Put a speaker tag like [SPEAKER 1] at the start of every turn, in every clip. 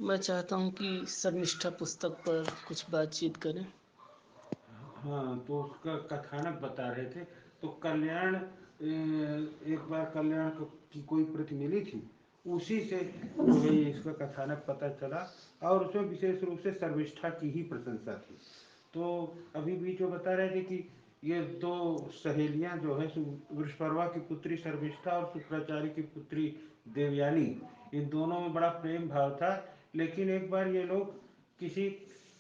[SPEAKER 1] मैं चाहता हूँ कि शर्मिष्ठा पुस्तक पर कुछ बातचीत करें।
[SPEAKER 2] हाँ, तो उसका कथानक बता रहे थे। तो कल्याण एक बार कल्याण की कोई प्रति मिली थी, उसी से जो है ये इसका कथानक पता चला। और उसमें विशेष रूप से शर्मिष्ठा की ही प्रशंसा थी। तो अभी बीच में बता रहे थे कि ये दो सहेलियां जो है वृषपर्वा की पुत्री शर्मिष्ठा और शुक्राचार्य की पुत्री देवयानी, इन दोनों में बड़ा प्रेम भाव था। लेकिन एक बार ये लोग किसी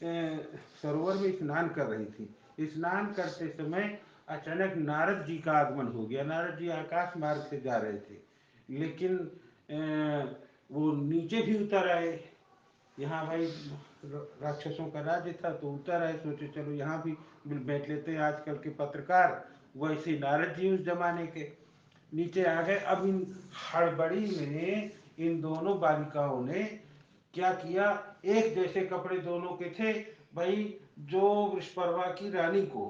[SPEAKER 2] सरोवर में स्नान कर रही थी। स्नान करते समय अचानक नारद जी का आगमन हो गया। नारद जी आकाश मार्ग से जा रहे थे, लेकिन वो नीचे भी उतर आए। यहाँ भाई राक्षसों का राज्य था, तो उतर आए, सोचे चलो यहाँ भी बैठ लेते हैं। आजकल के पत्रकार वैसे नारद जी उस जमाने के नीचे आ गए। अब इन हड़बड़ी में इन दोनों बालिकाओं ने क्या किया, एक जैसे कपड़े दोनों के थे भाई। जो वृषपर्वा की रानी को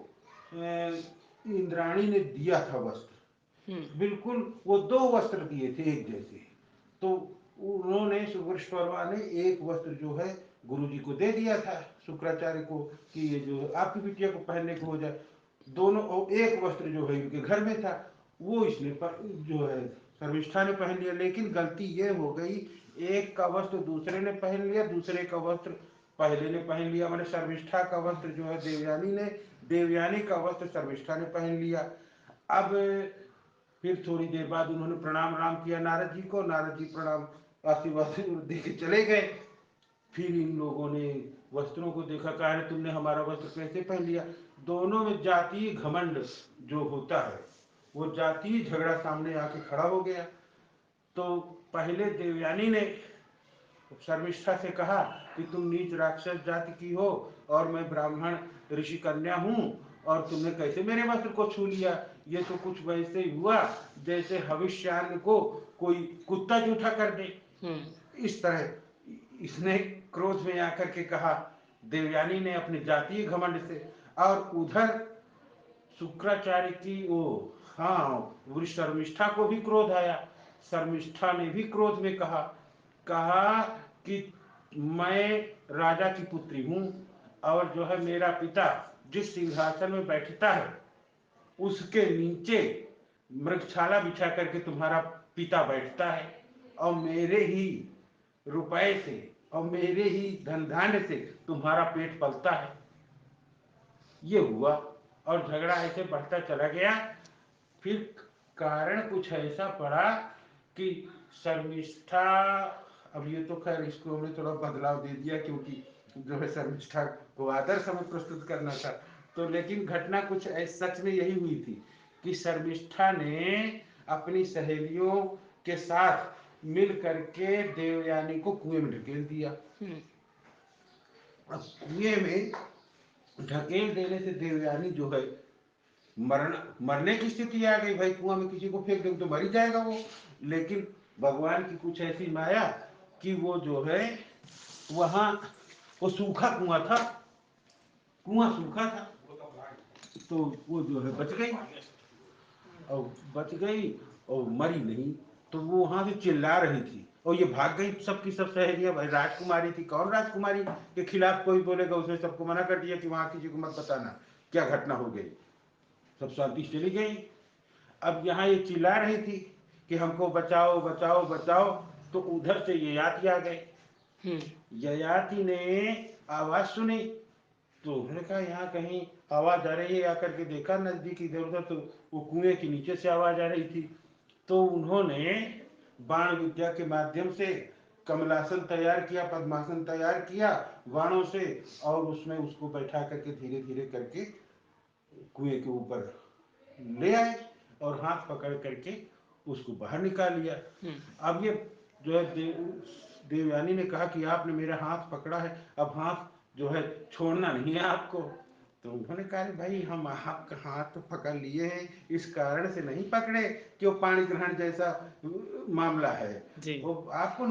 [SPEAKER 2] इंद्राणी ने दिया था
[SPEAKER 1] हम्म।
[SPEAKER 2] वस्त्र, बिल्कुल वो दो वस्त्र दिए थे एक जैसे। तो उन्होंने शुक्रेश्वरवा ने एक वस्त्र जो है गुरु जी को दे दिया था, शुक्राचार्य को, कि ये जो आपकी बिटिया को पहनने को हो जाए। दोनों और एक वस्त्र जो है इनके घर में था, वो इसने जो है शर्मिष्ठा ने पहन लिया। लेकिन गलती ये हो गई, एक का वस्त्र दूसरे ने पहन लिया, दूसरे का वस्त्र पहले ने पहन लिया। मैंने शर्मिष्ठा का वस्त्र जो है देवयानी ने, देवयानी का वस्त्र शर्मिष्ठा ने पहन लिया। अब फिर थोड़ी देर बाद उन्होंने प्रणाम राम किया नारद जी को। नारद जी प्रणाम आशीर्वाद दे के चले गए। फिर इन लोगों ने वस्त्रों को देखा, कहा तुमने हमारा वस्त्र कैसे पहन लिया। दोनों में जातीय घमंड जो होता है, वो जातीय झगड़ा सामने आके खड़ा हो गया। तो पहले देवयानी ने शर्मिष्ठा से कहा कि तुम नीच राक्षस जाति की हो और मैं ब्राह्मण ऋषि कन्या हूँ, और तुमने कैसे मेरे वस्त्र को छू लिया। ये तो कुछ वैसे ही हुआ जैसे भविष्यान्न को कोई कुत्ता जूठा कर दे, इस तरह इसने क्रोध में आकर के कहा देवयानी ने अपने जातीय घमंड से। और उधर शुक्राचार्य की वो, हाँ, शर्मिष्ठा को भी क्रोध आया। शर्मिष्ठा ने भी क्रोध में कहा, कहा कि मैं राजा की पुत्री हूँ, और जो है मेरा पिता जिस सिंहासन में बैठता है उसके नीचे मृगशाला बिछा करके तुम्हारा पिता बैठता है, और मेरे ही रुपए से और मेरे ही धन धान्य से तुम्हारा पेट पलता है। ये हुआ और झगड़ा ऐसे बढ़ता चला गया। फिर कारण कुछ ऐसा पड़ा कि शर्मिष्ठा, अब ये तो खैर इसको हमने थोड़ा बदलाव दे दिया क्योंकि जो है शर्मिष्ठा को आदर्श हमें प्रस्तुत करना था। तो लेकिन घटना कुछ सच में यही हुई थी कि शर्मिष्ठा ने अपनी सहेलियों के साथ मिल करके देवयानी को कुएं में ढकेल दिया। अब कुएं में ढकेल देने से देवयानी जो है मरण मरने की स्थिति आ गई। भाई कुआं में किसी को फेंक दे तो मर ही जाएगा वो। लेकिन भगवान की कुछ ऐसी माया कि वो जो है वहां, वो सूखा कुआं था, कुआं सूखा था, तो वो जो है बच गई, और बच गई और मरी नहीं। तो वो वहां से चिल्ला रही थी और ये भाग गई सबकी सब सहेलियां। भाई राजकुमारी थी, कौन राजकुमारी के खिलाफ कोई बोलेगा, उसने सबको मना कर दिया कि वहां किसी को मत बताना क्या घटना हो गई। सब शांति चली गई। अब यहाँ ये चिल्ला रही थी कि हमको बचाओ बचाओ बचाओ। तो उधर से ययाति आ गए। ययाति ने आवाज सुनी, तो उन्होंने कहा यहाँ कहीं आवाज आ रही है। आकर के देखा नजदीक इधर उधर, तो वो कुएं के नीचे से आवाज आ रही थी। तो उन्होंने बाण विद्या के माध्यम से कमलासन तैयार किया, पद्मासन तैयार किया बाणों से, और उसमें उसको बैठा करके धीरे धीरे करके कुएं के ऊपर ले आए और हाथ पकड़ करके उसको बाहर निकाल लिया। अब ये जो है देवयानी ने कहा कि आपने मेरा हाथ पकड़ा है, अब हाथ जो है छोड़ना नहीं है आपको। तो उन्होंने कहा भाई हम आपका हाथ तो पकड़ लिए हैं, इस कारण से नहीं पकड़े कि वो पाणी ग्रहण जैसा मामला है।
[SPEAKER 1] जी।
[SPEAKER 2] वो आपको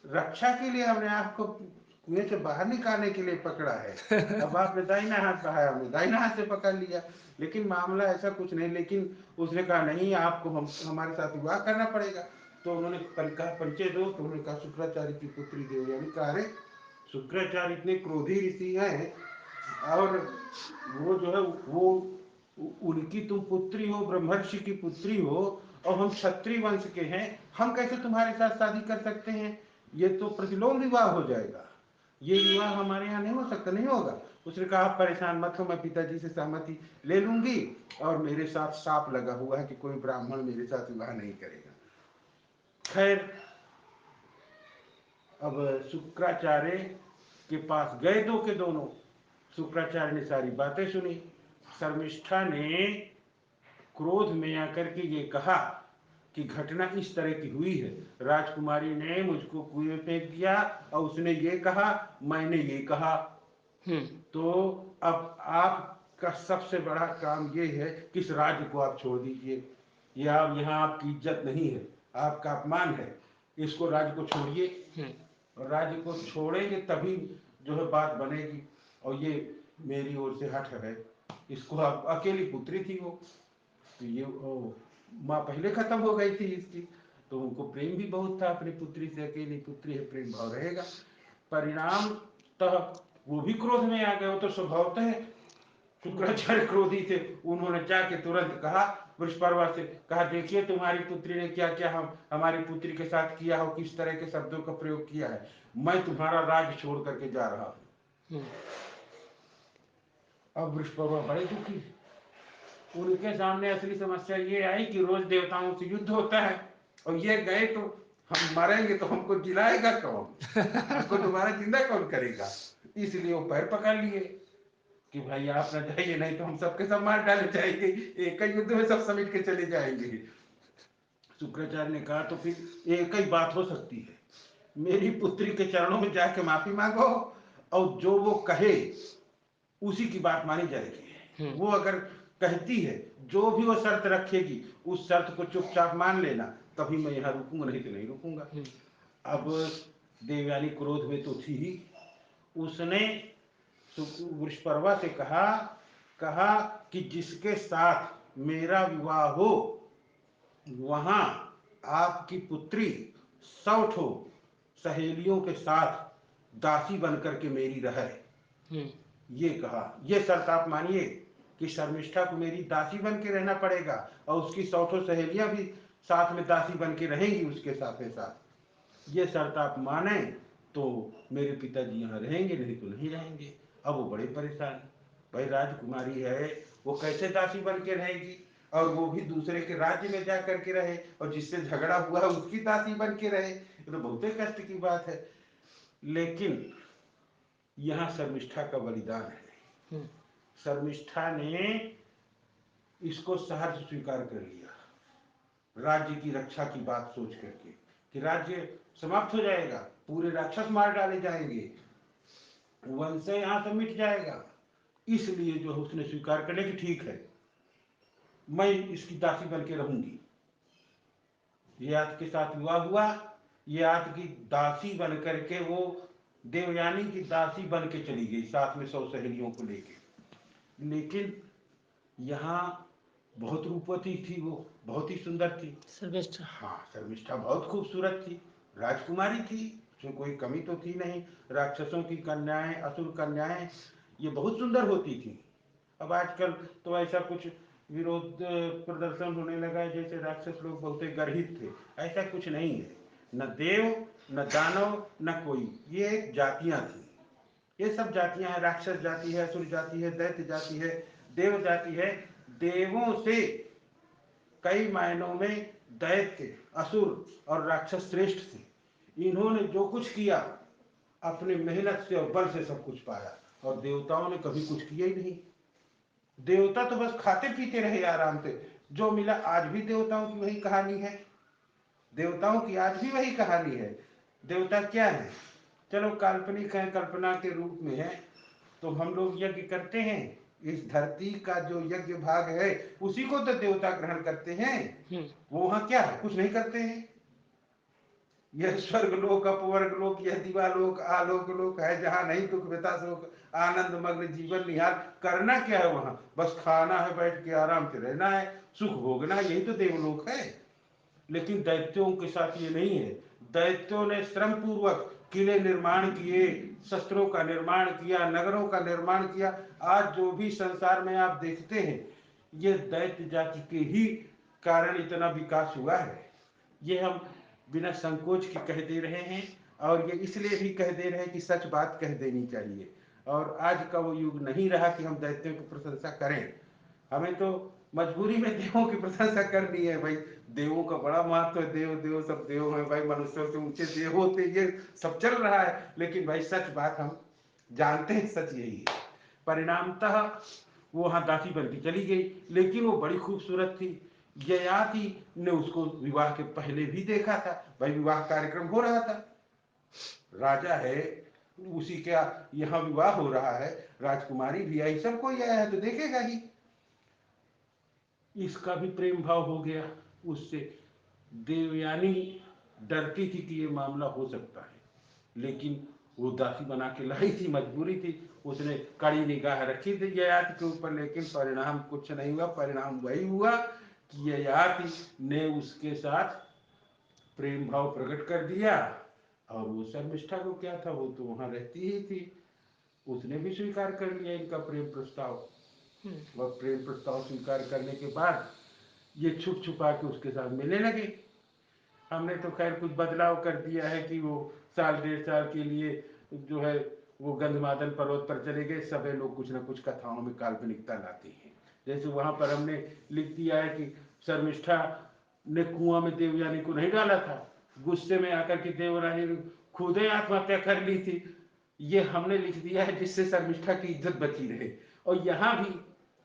[SPEAKER 2] रक्षा के लिए हमने आपको कुएं से बाहर निकालने के लिए पकड़ा है। अब आपने दाहिना हाथ बढ़ाया, हमने दाहिना हाथ से पकड़ लिया, लेकिन मामला ऐसा कुछ नहीं। लेकिन उसने कहा नहीं, आपको हम हमारे साथ विवाह करना पड़ेगा। तो उन्होंने कहा परिचय दो। तो उन्होंने कहा शुक्राचार्य की पुत्री देवयानी। कहा अरे शुक्राचार्य इतने क्रोधी ऋषि हैं, और वो जो है वो उनकी तुम पुत्री हो, ब्रह्मर्षि की पुत्री हो, और हम क्षत्रिय वंश के हैं, हम कैसे तुम्हारे साथ शादी कर सकते हैं? ये तो प्रतिलोम विवाह हो जाएगा, ये विवाह हमारे यहाँ नहीं हो सकता, नहीं होगा। उसने कहा आप परेशान मत हो, मैं पिताजी से सहमति ले लूंगी, और मेरे साथ साप लगा हुआ है कि कोई ब्राह्मण मेरे साथ विवाह नहीं करेगा। खैर, अब शुक्राचार्य के पास गए दो के दोनों। शुक्राचार्य ने सारी बातें सुनी। शर्मिष्ठा ने क्रोध में आकर के ये कहा कि घटना इस तरह की हुई है, राजकुमारी ने मुझको कुएं में फेंक दिया, और उसने ये कहा, मैंने ये कहा, तो अब आपका सबसे बड़ा काम ये है कि इस राज्य को आप छोड़ दीजिए, ये आप यहाँ आपकी इज्जत नहीं है, आपका अपमान है, इसको राज्य को छोड़िए। और राज्य को छोड़ेंगे तभी जो है बात बनेगी। और ये मेरी ओर से हट है, इसको आप, अकेली पुत्री थी वो, तो ये माँ पहले खत्म हो गई थी इसकी, तो उनको प्रेम भी बहुत था अपनी पुत्री से, अकेली पुत्री है, प्रेम भाव रहेगा। परिणाम तह वो भी क्रोध में आ गए, वो तो स्वभावतः है, शुक्राचार्य क्रोधी थे। उन्होंने जाके तुरंत कहा वृषपर्वा से, कहा देखिए तुम्हारी पुत्री ने क्या क्या हमारी पुत्री के साथ किया हो, किस तरह के शब्दों का प्रयोग किया है, मैं तुम्हारा राज्य छोड़ करके जा रहा हूँ। अब वृषपर्वा बड़े दुखी, उनके सामने असली समस्या ये आई कि रोज देवताओं से युद्ध होता है, और ये गए तो हम मरेंगे तो हमको जिलाएगा कौन, हमको दोबारा जिंदा कौन करेगा। इसलिए वो पैर पकड़ लिए कि भाई आप न जाइए, नहीं तो हम सबके सब मार डाले जाएंगे, एक ही युद्ध में सब समेट के चले जाएंगे। शुक्राचार्य ने कहा तो फिर एक ही बात हो सकती है, मेरी पुत्री के चरणों में जाके माफी मांगो, और जो वो कहे उसी की बात मानी जाएगी। वो अगर कहती है, जो भी वो शर्त रखेगी उस शर्त को चुपचाप मान लेना, तभी मैं यहाँ रुकूंगा, नहीं तो नहीं रुकूंगा। अब देवयानी क्रोध में तो थी ही, उसने वृषपर्वा से कहा कहा कि जिसके साथ मेरा विवाह हो वहां आपकी पुत्री 100 सहेलियों के साथ दासी बनकर के मेरी रहे। ये कहा, ये शर्त आप मानिए कि शर्मिष्ठा को मेरी दासी बन के रहना पड़ेगा, और उसकी 100 सहेलियां भी साथ में दासी बन के रहेंगी उसके साथ साथ। ये शर्त आप माने तो मेरे पिताजी यहाँ रहेंगे, नहीं तो नहीं रहेंगे। अब वो बड़े परेशान, भाई राजकुमारी है, वो कैसे दासी बन के रहेगी, और वो भी दूसरे के राज्य में जा करके रहे, और जिससे झगड़ा हुआ है उसकी दासी बन के रहे, ये तो बहुत कष्ट की बात है। लेकिन यहाँ शर्मिष्ठा का बलिदान है। शर्मिष्ठा ने इसको सहर्ष स्वीकार कर लिया, राज्य की रक्षा की बात सोच करके कि राज्य समाप्त हो जाएगा, पूरे राक्षस मार डाले जाएंगे, वंश यहाँ से मिट जाएगा। इसलिए जो है उसने स्वीकार कर लिया कि ठीक है, मैं इसकी दासी बन के रहूंगी। ये आपके साथ विवाह हुआ, ये आपकी दासी बन करके वो देवयानी की दासी बन के चली गई, साथ में 100 सहेलियों को लेके। लेकिन यहाँ बहुत रूपवती थी वो, बहुत ही सुंदर थी शर्मिष्ठा। हाँ, शर्मिष्ठा बहुत खूबसूरत थी, राजकुमारी थी, उसमें कोई कमी तो थी नहीं। राक्षसों की कन्याएं, असुर कन्याएं ये बहुत सुंदर होती थी। अब आजकल तो ऐसा कुछ विरोध प्रदर्शन होने लगा है जैसे राक्षस लोग बहुत गर्हित थे, ऐसा कुछ नहीं है। न देव, न दानव, न कोई, ये एक जातियां थी, ये सब जातियां हैं, राक्षस जाति है, असुर जाति है, दैत्य जाति है, देव जाति है। देवों से कई मायनों में दैत्य, असुर और राक्षस श्रेष्ठ थे। इन्होंने जो कुछ किया अपने मेहनत से और बल से सब कुछ पाया, और देवताओं ने कभी कुछ किया ही नहीं। देवता तो बस खाते पीते रहे आराम से, जो मिला। आज भी देवताओं की वही कहानी है, देवताओं की आज भी वही कहानी है। देवता क्या है, चलो काल्पनिक है, कल्पना के रूप में है, तो हम लोग यज्ञ करते हैं, इस धरती का जो यज्ञ भाग है उसी को तो देवता ग्रहण करते हैं। वो वहां क्या है, कुछ नहीं करते हैं। यह स्वर्ग लोक, अपवर्ग लोक, यह दिवालोक, आलोक लोक है, जहां नहीं दुख व्यथा शोक, आनंद मग्न जीवन निहार। करना क्या है वहां, बस खाना है, बैठ के आराम से रहना है, सुख भोगना है, यही तो देवलोक है। लेकिन दैत्यों के साथ ये नहीं है। दैत्यों ने श्रम पूर्वक किले निर्माण किए, शस्त्रों का निर्माण किया, नगरों का निर्माण किया। आज जो भी संसार में आप देखते हैं, ये दैत्य जाति के ही कारण इतना विकास हुआ है। ये हम बिना संकोच के कह दे रहे हैं, और ये इसलिए भी कह दे रहे हैं कि सच बात कह देनी चाहिए। और आज का वो युग नहीं रहा कि हम दैत्यों की प्रशंसा करें। हमें तो मजबूरी में देवों की प्रशंसा करनी है भाई। देवों का बड़ा महत्व है, देव देव सब देव है भाई, मनुष्यों से ऊंचे देव होते, ये सब चल रहा है। लेकिन भाई सच बात हम जानते हैं, सच यही है। परिणामतः वो वहां दासी बन के चली गई, लेकिन वो बड़ी खूबसूरत थी। ययाति ने उसको विवाह के पहले भी देखा था भाई, विवाह कार्यक्रम हो रहा था, राजा है, उसी का यहाँ विवाह हो रहा है, राजकुमारी भी आई, सब कोई आया है तो देखेगा ही। इसका भी प्रेम भाव हो गया उससे। देवयानी डरती थी कि ये मामला हो सकता है, लेकिन वो दासी बना के लाई थी, मजबूरी थी। उसने कड़ी निगाह रखी थी ययाति के ऊपर, लेकिन परिणाम कुछ नहीं हुआ। परिणाम वही हुआ कि ययाति ने उसके साथ प्रेम भाव प्रकट कर दिया। और वो शर्मिष्ठा को क्या था, वो तो वहां रहती ही थी, उसने भी स्वीकार कर लिया इनका प्रेम प्रस्ताव। और प्रेम प्रस्ताव स्वीकार करने के बाद ये छुप छुपा के उसके साथ मिलने लगे। हमने तो खैर कुछ बदलाव कर दिया है कि वो साल डेढ़ साल के लिए जो है वो गंधमादन पर्वत पर चले गए। सभी लोग कुछ ना कुछ कथाओं में काल्पनिकता लाते हैं। जैसे वहां पर हमने लिख दिया है कि शर्मिष्ठा ने कुआं में देवयानी को नहीं डाला था, गुस्से में आकर के देवरानी ने खुद ही आत्महत्या कर ली थी। ये हमने लिख दिया है जिससे शर्मिष्ठा की इज्जत बची रहे। और यहाँ भी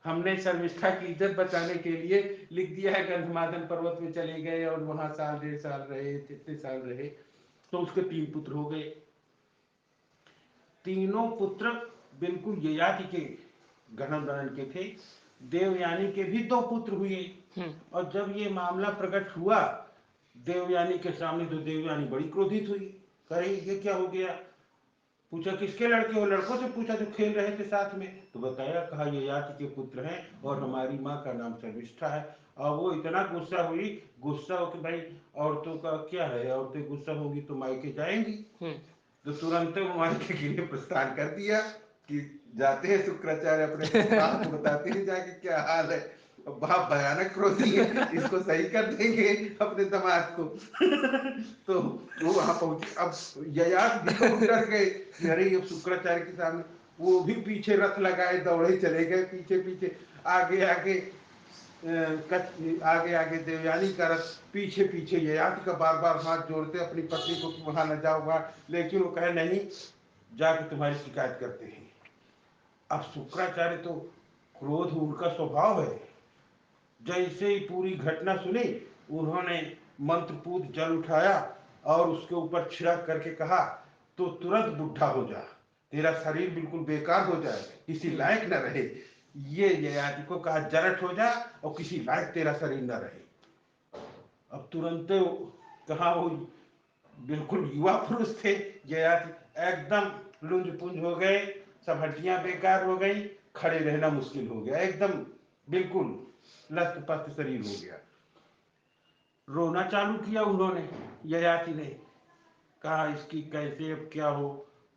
[SPEAKER 2] हमने शर्मिष्ठा की इज्जत बचाने के लिए लिख दिया है गंधमादन पर्वत में चले गए और वहां साल डेढ़ साल रहे, इतने साल रहे। तो उसके 3 पुत्र हो गए। तीनों पुत्र बिल्कुल ययाति के गणन के थे। देवयानी के भी 2 पुत्र हुए। और जब ये मामला प्रकट हुआ देवयानी के सामने, तो देवयानी बड़ी क्रोधित हुई। कही ये क्या हो गया? पूछा किसके लड़के हो? लड़कों से पूछा जो खेल रहे थे साथ में। तो बताया, कहा ययाति के पुत्र हैं और हमारी माँ का नाम शर्मिष्ठा है। और वो इतना गुस्सा हुई, गुस्सा हो कि भाई औरतों का क्या है, औरतें गुस्सा होगी तो मायके जाएंगी। तो तुरंत वो मायके के लिए प्रस्थान कर दिया कि जाते हैं शुक्राचार्य अपने बाप को बताते हैं जाके क्या हाल है। बाप भयानक क्रोधी है, इसको सही कर देंगे अपने दामाद को। तो वो वहां पहुंचे। अब ययाति भी बहुत डर गए कि अरे ये शुक्राचार्य के सामने। वो भी पीछे रथ लगाए दौड़े चले गए, पीछे पीछे, आगे आगे आगे आगे देवयानी का रथ, पीछे पीछे ययाति का बार बार हाथ जोड़ते अपनी पत्नी को कि वहां न जाओ वहां। लेकिन वो कहे नहीं, जाके तुम्हारी शिकायत करते हैं। अब शुक्राचार्य तो क्रोध उनका स्वभाव है। जैसे ही पूरी घटना सुनी, उन्होंने मंत्रपूत जल उठाया और उसके ऊपर छिड़क करके कहा, तो तुरंत बुढ़ा हो जा, तेरा शरीर बिल्कुल बेकार हो जाए, किसी लायक न रहे। ये ययाति को कहा जरठ हो जा और किसी लायक तेरा शरीर न रहे। अब तुरंत कहा, वो बिल्कुल युवा पुरुष थे ययाति, एकदम लुंज पुंज हो गए, सब हड्डियां बेकार हो गई, खड़े रहना मुश्किल हो गया, एकदम बिल्कुल लस्त पस्त शरीर हो गया। रोना चालू किया उन्होंने, ययाति ने कहा इसकी कैसे अब क्या हो।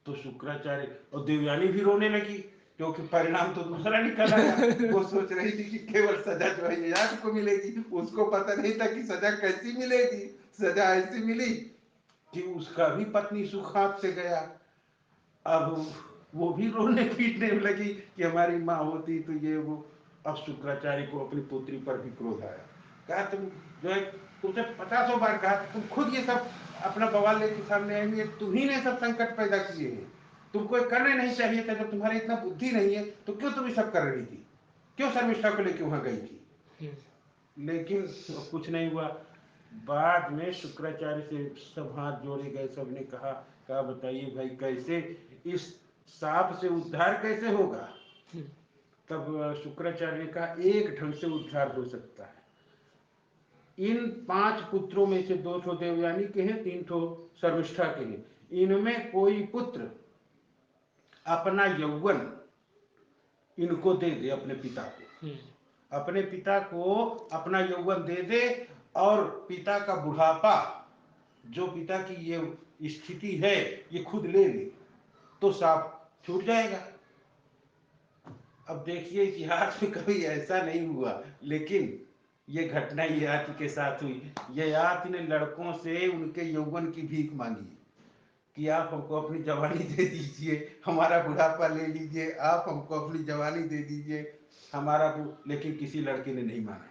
[SPEAKER 2] तो शुक्राचार्य और देवयानी भी रोने लगी, क्योंकि परिणाम तो दूसरा निकल आया। वो सोच रही थी कि केवल सजा जो है ययाति को मिलेगी, उसको पता नहीं था कि सजा कैसी मिलेगी। सजा ऐसी मिली कि उसका भी पत्नी सुख हाथ से गया। अब वो भी रोने पीटने लगी कि हमारी माँ होती तो ये वो। अब शुक्राचार्य को अपनी पुत्री पर भी क्रोध आया। कहा तुम जो है, तुमसे 50 बार कहा, तुम खुद ये सब अपना बवाल लेके सामने आएंगे, तुम्ही ने सब संकट पैदा किए हैं। तुमको करने नहीं चाहिए था, जब तुम्हारी इतना बुद्धि नहीं है तो क्यों तुम ये सब कर रही थी, क्यों शर्मिष्ठा को लेके वहां गई थी। लेकिन कुछ नहीं हुआ। बाद में शुक्राचार्य से सब हाथ जोड़े गए, सबने कहा बताइए भाई कैसे इस सांप से उद्धार कैसे होगा। तब शुक्राचार्य ने कहा एक ढंग से उद्धार हो सकता है। इन 5 पुत्रों में से 2 ठो देवयानी के हैं, 3 ठो शर्मिष्ठा के हैं। इनमें कोई पुत्र अपना यौवन इनको दे दे, अपने पिता को, अपने पिता को अपना यौवन दे दे। और पिता का बुढ़ापा, जो पिता की ये स्थिति है ये खुद ले ले तो साफ छूट जाएगा। अब देखिए इतिहास में कभी ऐसा नहीं हुआ, लेकिन ये घटना ययाति के साथ हुई। ययाति ने लड़कों से उनके यौवन की भीख मांगी कि आप हमको अपनी जवानी दे दीजिए, हमारा बुढ़ापा ले लीजिए, आप हमको अपनी जवानी दे दीजिए हमारा, लेकिन किसी लड़के ने नहीं माना।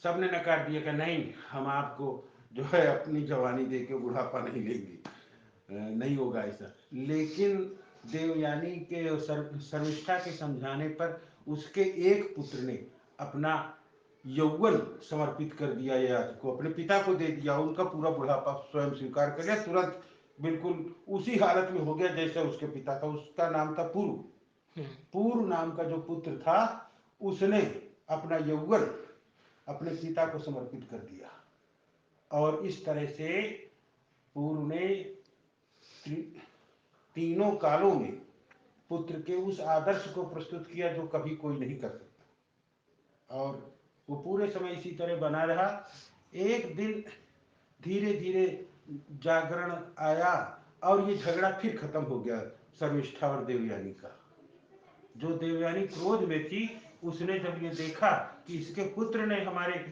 [SPEAKER 2] सबने नकार दिया कि नहीं, हम आपको जो है अपनी जवानी दे के बुढ़ापा नहीं लेंगे, नहीं होगा ऐसा। लेकिन देवयानी के शर्मिष्ठा के समझाने पर उसके एक पुत्र ने अपना यौवन समर्पित कर दिया ययाति को, अपने पिता को दे दिया, उनका पूरा बुढ़ापा स्वयं स्वीकार कर लिया, तुरंत बिल्कुल उसी हालत में हो गया जैसे उसके पिता था। उसका नाम था पुरु। पुरु नाम का जो पुत्र था उसने अपना यौवन अपने पिता को समर्पित कर दिया, और इस तरह से पुरु ने तीनों कालों में पुत्र के उस आदर्श को प्रस्तुत किया जो कभी कोई नहीं कर सकता, और वो पूरे समय इसी तरह बना रहा। एक दिन धीरे धीरे जागरण आया और ये झगड़ा फिर खत्म हो गया शर्मिष्ठा और देवयानी का। जो देवयानी क्रोध में थी, उसने जब ये देखा कि इसके पुत्र ने हमारे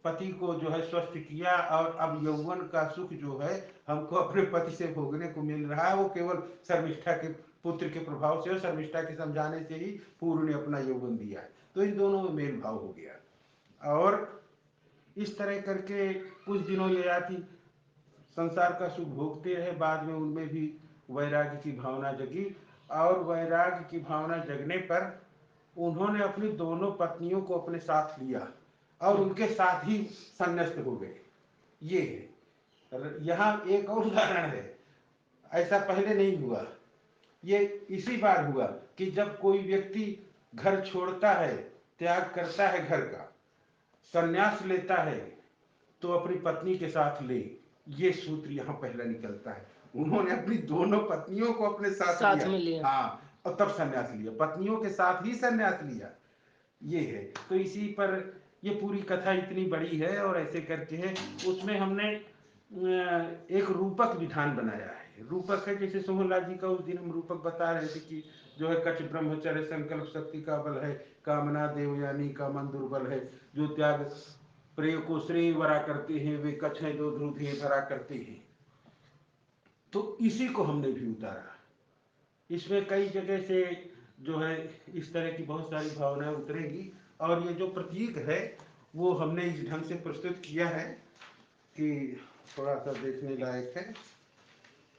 [SPEAKER 2] पति को जो है स्वस्थ किया और अब यौवन का सुख जो है हमको अपने पति से भोगने को मिल रहा है, वो केवल शर्मिष्ठा के पुत्र के प्रभाव से और शर्मिष्ठा के समझाने से ही पूर्व ने अपना यौवन दिया। तो इन दोनों में मेल भाव हो गया, और इस तरह करके कुछ दिनों ययाति संसार का सुख भोगते रहे। बाद में उनमें भी वैराग्य की भावना जगी, और वैराग्य की भावना जगने पर उन्होंने अपनी दोनों पत्नियों को अपने साथ लिया और उनके साथ ही संन्यास्त हो गए। ये है। यहाँ एक और उदाहरण है, ऐसा पहले नहीं हुआ, ये इसी बार हुआ कि जब कोई व्यक्ति घर छोड़ता है, त्याग करता है घर का, संन्यास लेता है, तो अपनी पत्नी के साथ ले, ये सूत्र यहाँ पहला निकलता है। उन्होंने अपनी दोनों पत्नियों को अपने साथ
[SPEAKER 1] साथ
[SPEAKER 2] लिया,
[SPEAKER 1] में लिया।
[SPEAKER 2] हाँ, और तब संन्यास लिया, पत्नियों के साथ ही संन्यास लिया। ये है। तो इसी पर ये पूरी कथा इतनी बड़ी है, और ऐसे करके है उसमें हमने एक रूपक विधान बनाया है। रूपक है जैसे सोहनलाल जी का उस दिन हम रूपक बता रहे थे कि जो है कच ब्रह्मचर्य संकल्प शक्ति का बल है, कामना देवयानी का मन दुर्बल है, जो त्याग प्रेय को श्रेय वरा करते हैं, वे कच्छ है जो ध्रुव धरा करते हैं। तो इसी को हमने भी उतारा। इसमें कई जगह से जो है इस तरह की बहुत सारी भावनाएं उतरेंगी, और ये जो प्रतीक है वो हमने इस ढंग से प्रस्तुत किया है कि थोड़ा सा देखने लायक है।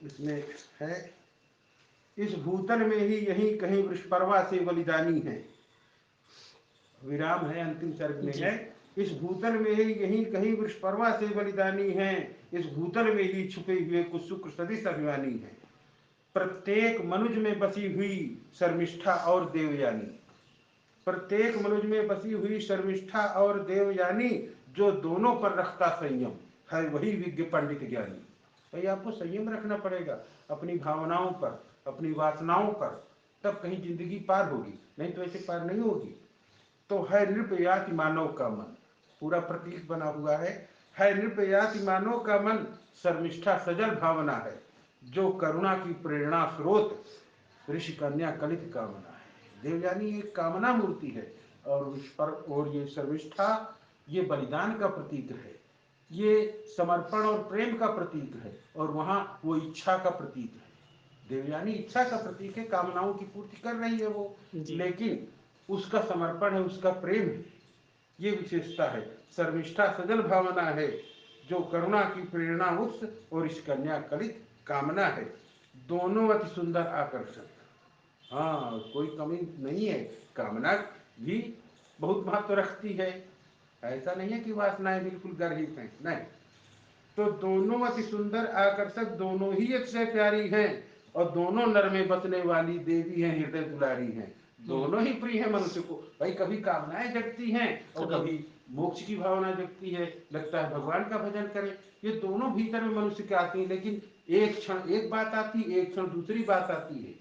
[SPEAKER 2] इसमें है, इस भूतल में ही यही कहीं वृषपर्वा से बलिदानी है, विराम है, अंतिम सर्ग में है, इस भूतल में ही यही कहीं वृषपर्वा से बलिदानी है, इस भूतल में ही छुपे हुए कुछ शुक्र सदिश अभिमानी है, प्रत्येक मनुज में बसी हुई शर्मिष्ठा और देवयानी, प्रत्येक मनुज में बसी हुई शर्मिष्ठा और देवयानी, जो दोनों पर रखता संयम है वही विज्ञ पंडित ज्ञानी। भाई आपको संयम रखना पड़ेगा अपनी भावनाओं पर, अपनी वासनाओं पर, तब कहीं जिंदगी पार होगी, नहीं तो ऐसे पार नहीं होगी। तो है नृपयाति मानव का मन, पूरा प्रतीक बना हुआ है नृपयाति मानव का मन, शर्मिष्ठा सजल भावना है, जो करुणा की प्रेरणा स्रोत, ऋषि कन्या कलित कामना है। देवयानी एक कामना मूर्ति है, और ये शर्मिष्ठा ये बलिदान का प्रतीक है, ये समर्पण और प्रेम का प्रतीक है, और वहाँ वो इच्छा का प्रतीक है। देवयानी इच्छा का प्रतीक है, कामनाओं की पूर्ति कर रही है वो, लेकिन उसका समर्पण है, उसका प्रेम है, ये विशेषता है। शर्मिष्ठा सजल भावना है, जो करुणा की प्रेरणा उत्स, और इस कन्या कलित कामना है, दोनों अति सुंदर आकर्षक। हाँ, कोई कमी नहीं है, कामना भी बहुत महत्व रखती है, ऐसा नहीं है कि वासनाएं बिल्कुल गर्हित हैं, नहीं। तो दोनों अति सुंदर आकर्षक, दोनों ही अतिशय प्यारी हैं, और दोनों नर में बसने वाली देवी हैं, हृदय दुलारी हैं, दोनों ही प्रिय है मनुष्य को। भाई कभी कामनाएं जगती हैं और कभी मोक्ष की भावना जगती है, लगता है भगवान का भजन करें। ये दोनों भीतर में मनुष्य के आती है, लेकिन एक क्षण एक बात आती है, एक क्षण दूसरी बात आती है।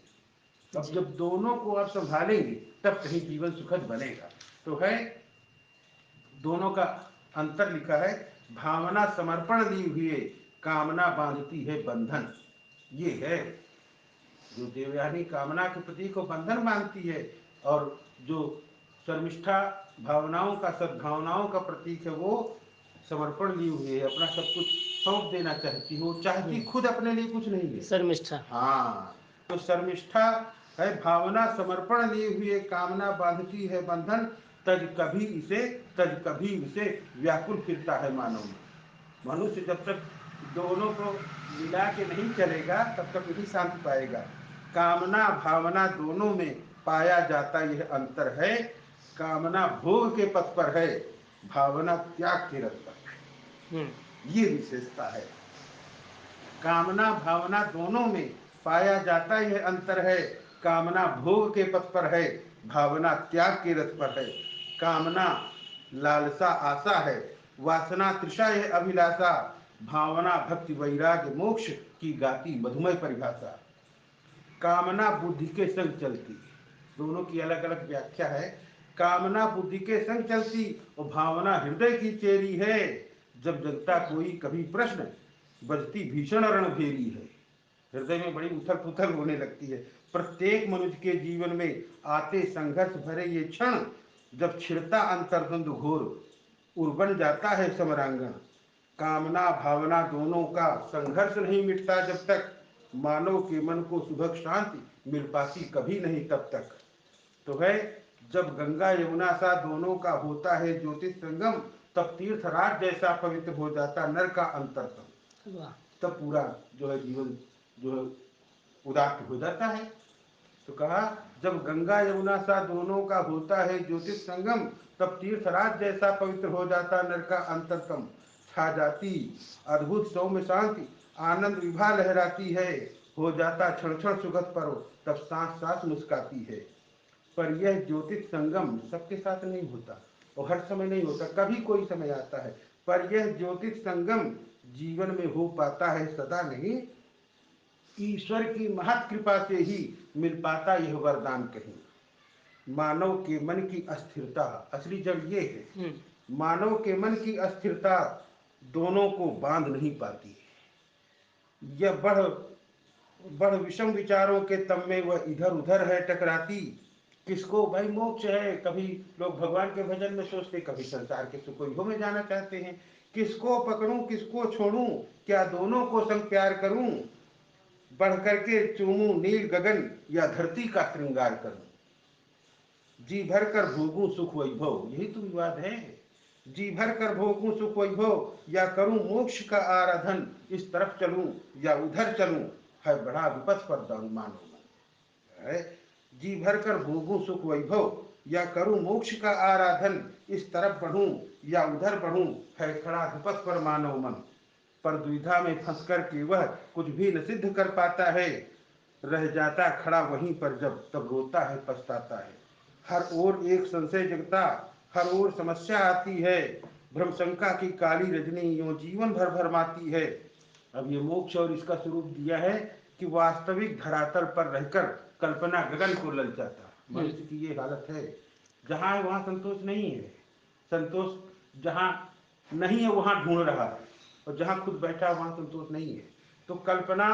[SPEAKER 2] अब जब दोनों को आप संभालेंगे तब कहीं जीवन सुखद बनेगा। तो है दोनों का अंतर लिखा है, भावना समर्पण ली हुए कामना बांधती है बंधन। ये है जो देवयानी कामना के प्रतीक को बंधन मानती है, और जो शर्मिष्ठा भावनाओं का, सद्भावनाओं का प्रतीक है, वो समर्पण लिए हुए है, अपना सब कुछ सौंप देना चाहती है, वो चाहती खुद अपने लिए कुछ नहीं है।
[SPEAKER 1] शर्मिष्ठा।
[SPEAKER 2] हाँ, तो शर्मिष्ठा है भावना, समर्पण लिए हुए कामना बांधती है बंधन, तज कभी इसे व्याकुल फिरता है मानव। मनुष्य जब तक दोनों को मिला के नहीं चलेगा तब तक नहीं शांति पाएगा। कामना भावना दोनों में पाया जाता यह अंतर है, कामना भोग के पथ पर है, भावना त्याग के रथ पर। ये विशेषता है। कामना भावना दोनों में पाया जाता यह अंतर है, कामना भोग के पथ पर है, भावना त्याग के रथ पर है। कामना लालसा आशा है, वासना तृषा यह अभिलाषा, भावना भक्ति वैराग्य मोक्ष की गाती मधुमय परिभाषा। कामना बुद्धि के संग चलती, दोनों की अलग अलग व्याख्या है। कामना बुद्धि के संग चलती और भावना हृदय की चेरी है, जब जनता कोई कभी प्रश्न बजती भीषण रणभेरी है। हृदय में बड़ी उथल पुथल होने लगती है। प्रत्येक मनुष्य के जीवन में आते संघर्ष भरे ये क्षण, जब छिड़ता अंतर्द्वंद घोर उर्बन जाता है समरांगण। कामना भावना दोनों का संघर्ष नहीं मिटता जब तक, मानव के मन को सुभग शांति मिल पाती कभी नहीं तब तक। तो है जब गंगा यमुना सा दोनों का होता है ज्योतिष संगम, तब तीर्थराज जैसा पवित्र हो जाता नर का अंतरतम। तब पूरा जो है जीवन जो है उदात्त हो जाता है। तो कहा जब गंगा यमुना सा दोनों का होता है ज्योतिष संगम, तब तीर्थराज जैसा पवित्र हो जाता नर का अंतरतम। छा जाती अद्भुत सौम्य शांति, आनंद विभा लहराती है, हो जाता क्षण क्षण सुगत परो, तब सांस सांस मुस्काती है। पर यह ज्योतिष संगम सबके साथ नहीं होता और हर समय नहीं होता, कभी कोई समय आता है। पर यह ज्योतिष संगम जीवन में हो पाता है सदा नहीं, ईश्वर की महत कृपा से ही मिल पाता यह वरदान कहीं। मानव के मन की अस्थिरता, असली जड़ ये है, मानव के मन की अस्थिरता दोनों को बांध नहीं पाती। यह बढ़ विषम विचारों के तम में वह इधर उधर है टकराती। किसको भाई मोक्ष है, कभी लोग भगवान के भजन में सोचते, कभी संसार के सुखों में जाना चाहते हैं। किसको पकड़ूं किसको छोड़ूं, क्या दोनों को संग प्यार करूं, बढ़ करके चूमूं नील गगन या धरती का श्रृंगार करूं। जी भर कर भोगूं सुख वैभव, यही तो विवाद है। जी भर कर भोगूं सुख वैभव या करूं मोक्ष का आराधन, इस तरफ चलूं या उधर चलूं, है बड़ा विपथ पर मानव मन है। जी भर कर भोगूं सुख वैभव या करूं मोक्ष का आराधन, इस तरफ बढ़ूं या उधर बढ़ूं, है खड़ा विपथ पर मानव मन। पर दुविधा में फंस कर के वह कुछ भी न सिद्ध कर पाता है, रह जाता खड़ा वहीं पर जब तब रोता है पछताता है। हर ओर एक संशय जगता, हर ओर समस्या आती है, भ्रम शंका की काली रजनी यूं जीवन भर भरमाती है। अब ये मोक्ष और इसका स्वरूप दिया है कि वास्तविक धरातल पर रहकर कल्पना गगन को ललचाता। मनुष्य की ये हालत है, जहाँ है वहाँ संतोष नहीं है, संतोष जहाँ नहीं है वहाँ ढूंढ रहा है, और जहाँ खुद बैठा है वहाँ संतोष नहीं है। तो कल्पना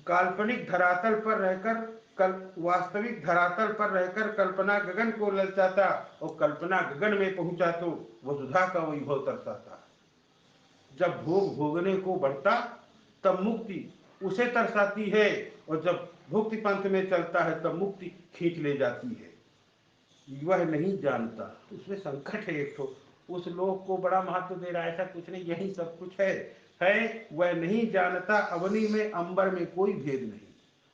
[SPEAKER 2] काल्पनिक धरातल पर रहकर वास्तविक धरातल पर रहकर कल्पना गगन को ललचाता, और कल्पना गगन में पहुंचा तो वसुधा का वैभव तरसाता। जब भोग भोगने को बढ़ता तब मुक्ति उसे तरसाती है, और जब भुक्ति पंथ में चलता है तब मुक्ति खींच ले जाती है। वह नहीं जानता, उसमें संकट है एक तो, उस लोक को बड़ा महत्व दे रहा है, ऐसा कुछ नहीं, यही सब कुछ है। वह नहीं जानता अवनी में अंबर में कोई भेद नहीं,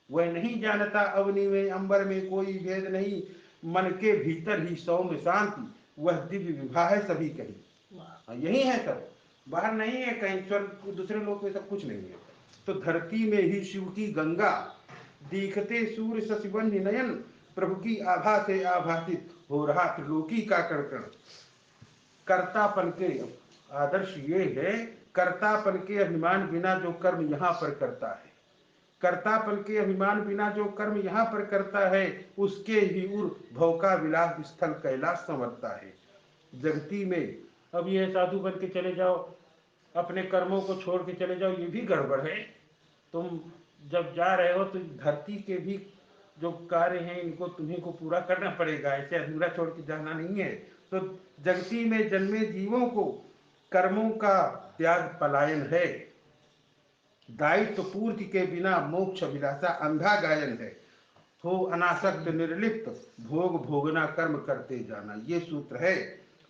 [SPEAKER 2] वह नहीं जानता अवनी में अंबर में कोई भेद नहीं, मन के भीतर ही सौम्य शांति, वह दिव्य विवाह है सभी कहीं। यही है सब, बाहर नहीं है कहीं, स्वर्ग दूसरे लोग में सब कुछ नहीं है। तो धरती में ही शिव की गंगा, दिखते सूर्य शशिवन नयन, प्रभु की आभा से आभासित हो रहा त्रिलोकी का कणकण। कर्तापन के आदर्श ये है, कर्तापन के अभिमान बिना जो कर्म यहाँ पर करता है, कर्तापन के अभिमान बिना जो कर्म यहाँ पर करता है, उसके ही उर भव का विलास स्थल कैलाश संवरता है। जगती में अब ये साधु बन के चले जाओ, अपने कर्मों को छोड़ के चले जाओ, ये भी गड़बड़ है। तुम जब जा रहे हो तो धरती के भी जो कार्य हैं इनको तुम्ही को पूरा करना पड़ेगा, ऐसे अधूरा छोड़ के जाना नहीं है। तो जगती में जन्मे जीवों को कर्मों का त्याग पलायन है, दायित्व पूर्ति के बिना मोक्ष अभिलाषा अंधा गायन है। हो अनासक्त निर्लिप्त भोग भोगना कर्म करते जाना, ये सूत्र है।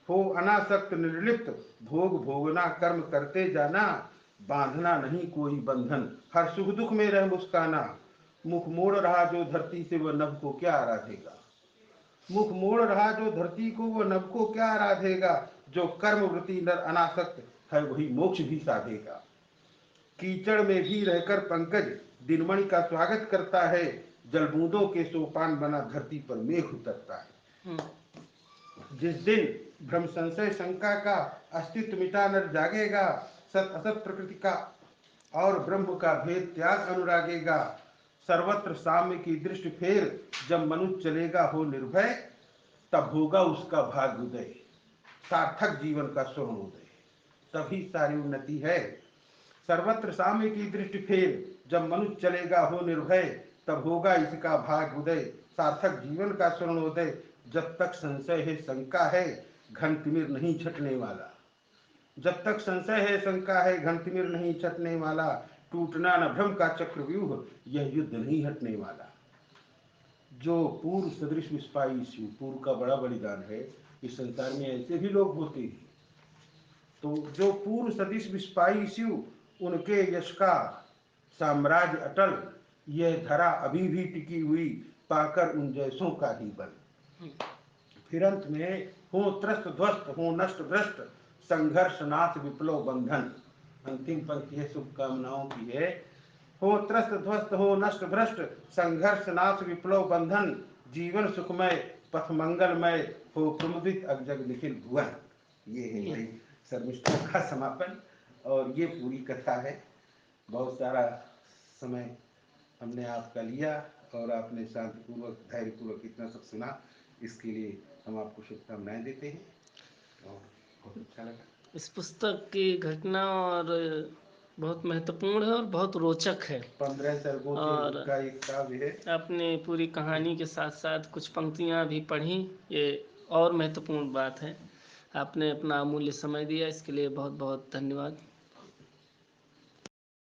[SPEAKER 2] हो अनासक्त निर्लिप्त भोग भोगना कर्म करते जाना, बांधना नहीं कोई बंधन, हर सुख दुख में रह मुस्काना। मुख मोड़ रहा जो धरती से वह नभ को क्या आराधेगा, मुख मोड़ रहा जो धरती को वह नभ को क्या आराधेगा। जो कर्म वृत्ति नर अनासक्त है वही मोक्ष भी साधेगा। कीचड़ में भी रहकर पंकज दिनमणि का स्वागत करता है, जलबूंदों के सोपान बना धरती पर मेघ उतरता है। जिस दिन भ्रम संशय शंका का अस्तित्व मिटा नर जागेगा, सत असत प्रकृति का और ब्रह्म का भेद त्याग अनुरागेगा। सर्वत्र साम्य की दृष्टि फेर जब मनुष्य चलेगा हो निर्भय, तब होगा उसका भाग्योदय, सार्थक जीवन का स्वर्णोदय, तभी सारी उन्नति है। सर्वत्र साम्य की दृष्टि फेर जब मनुष्य चलेगा हो निर्भय, तब होगा इसका भाग्य उदय, सार्थक जीवन का स्वर्णोदय। जब तक संशय है शंका है घन तिमिर नहीं छटने वाला, जब तक संशय है शंका है घन तिमिर नहीं छटने वाला। टूटना न भ्रम का चक्रव्यूह यह युद्ध नहीं हटने वाला। जो पूर्व सदृश विस्पाई शिव, पूर्व का बड़ा बलिदान है, इस संसार में ऐसे भी लोग होते हैं। तो जो पूर्व सदृश विस्पाई शिव, उनके यश का साम्राज्य अटल, यह धरा अभी भी टिकी हुई, पाकर उन जैसों का ही बल। फिर अंत में हो त्रस्त ध्वस्त हो नष्ट भ्रष्ट, संघर्ष नाथ विप्लव बंधन। अंतिम पंक्ति है शुभकामनाओं की है। हो त्रस्त ध्वस्त हो नष्ट भ्रष्ट, संघर्ष नाश विप्लव बंधन। जीवन सुखमय पथ मंगलमय, हो प्रमुदित अगजग निखिल भुवन। ये है भाई शर्मिष्ठा का समापन, और ये पूरी कथा है। बहुत सारा समय हमने आपका लिया और आपने शांतिपूर्वक धैर्यपूर्वक इतना सब सुना, इसके लिए हम आपको शुभकामनाएं देते हैं और बहुत अच्छा लगा।
[SPEAKER 1] इस पुस्तक की घटना और बहुत महत्वपूर्ण है और बहुत रोचक है।
[SPEAKER 2] 15 सर्गों के
[SPEAKER 1] और
[SPEAKER 2] का एक काव्य है।
[SPEAKER 1] आपने पूरी कहानी के साथ साथ कुछ पंक्तियाँ भी पढ़ी, ये और महत्वपूर्ण बात है। आपने अपना अमूल्य समय दिया, इसके लिए बहुत बहुत धन्यवाद।